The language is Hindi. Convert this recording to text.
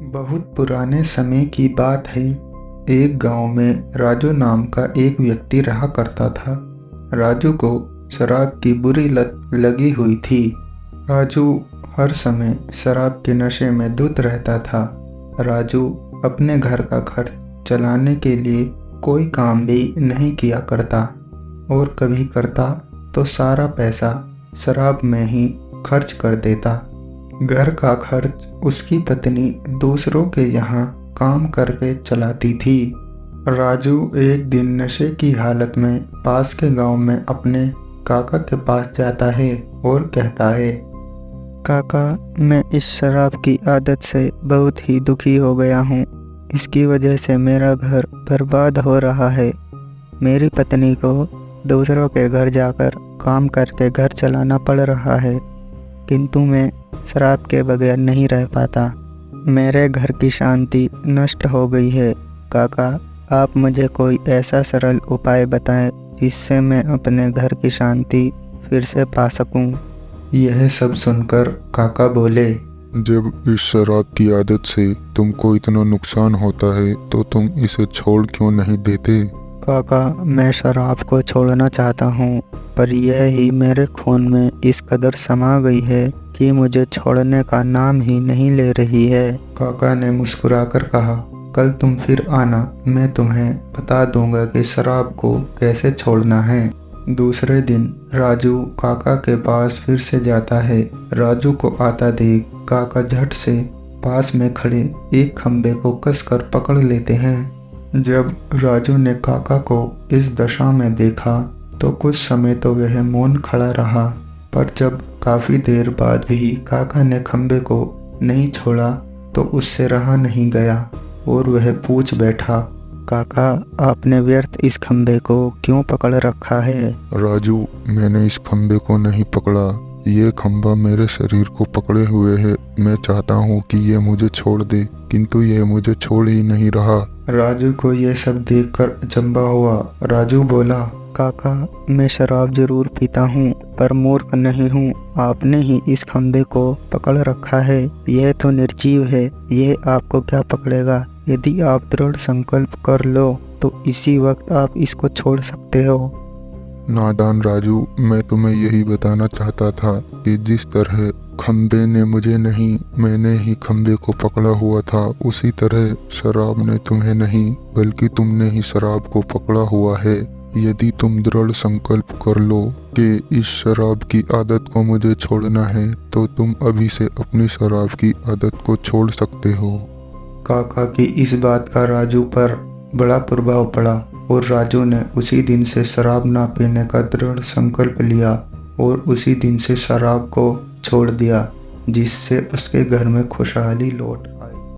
बहुत पुराने समय की बात है। एक गांव में राजू नाम का एक व्यक्ति रहा करता था। राजू को शराब की बुरी लत लगी हुई थी। राजू हर समय शराब के नशे में धुत रहता था। राजू अपने घर का खर्च चलाने के लिए कोई काम भी नहीं किया करता और कभी करता तो सारा पैसा शराब में ही खर्च कर देता। घर का खर्च उसकी पत्नी दूसरों के यहाँ काम करके चलाती थी। राजू एक दिन नशे की हालत में पास के गांव में अपने काका के पास जाता है और कहता है, काका, मैं इस शराब की आदत से बहुत ही दुखी हो गया हूँ। इसकी वजह से मेरा घर बर्बाद हो रहा है। मेरी पत्नी को दूसरों के घर जाकर काम करके घर चलाना पड़ रहा है, किंतु मैं शराब के बगैर नहीं रह पाता। मेरे घर की शांति नष्ट हो गई है। काका, आप मुझे कोई ऐसा सरल उपाय बताएं जिससे मैं अपने घर की शांति फिर से पा सकूं। यह सब सुनकर काका बोले, जब इस शराब की आदत से तुमको इतना नुकसान होता है तो तुम इसे छोड़ क्यों नहीं देते? काका, मैं शराब को छोड़ना चाहता हूँ, पर यह ही मेरे खून में इस कदर समा गई है कि मुझे छोड़ने का नाम ही नहीं ले रही है। काका ने मुस्कुराकर कहा, कल तुम फिर आना, मैं तुम्हें बता दूंगा कि शराब को कैसे छोड़ना है। दूसरे दिन राजू काका के पास फिर से जाता है। राजू को आता देख काका झट से पास में खड़े एक खंबे को कसकर पकड़ लेते हैं। जब राजू ने काका को इस दशा में देखा तो कुछ समय तो वह मौन खड़ा रहा, पर जब काफी देर बाद भी काका ने खंबे को नहीं छोड़ा तो उससे रहा नहीं गया और वह पूछ बैठा, काका, आपने व्यर्थ इस खंबे को क्यों पकड़ रखा है? राजू, मैंने इस खंबे को नहीं पकड़ा। ये खंबा मेरे शरीर को पकड़े हुए है। मैं चाहता हूँ कि ये मुझे छोड़ दे, किंतु यह मुझे छोड़ ही नहीं रहा। राजू को यह सब देखकर अचंभा हुआ। राजू बोला, काका, मैं शराब जरूर पीता हूँ, पर मूर्ख नहीं हूँ। आपने ही इस खंबे को पकड़ रखा है। यह तो निर्जीव है, यह आपको क्या पकड़ेगा? यदि आप दृढ़ संकल्प कर लो तो इसी वक्त आप इसको छोड़ सकते हो। नादान राजू, मैं तुम्हें यही बताना चाहता था कि जिस तरह खंबे ने मुझे नहीं, मैंने ही खंबे को पकड़ा हुआ था, उसी तरह शराब ने तुम्हें नहीं, बल्कि तुमने ही शराब को पकड़ा हुआ है। यदि तुम दृढ़ संकल्प कर लो कि इस शराब की आदत को मुझे छोड़ना है तो तुम अभी से अपनी शराब की आदत को छोड़ सकते हो। काका की इस बात का राजू पर बड़ा प्रभाव पड़ा और राजू ने उसी दिन से शराब ना पीने का दृढ़ संकल्प लिया और उसी दिन से शराब को छोड़ दिया, जिससे उसके घर में खुशहाली लौट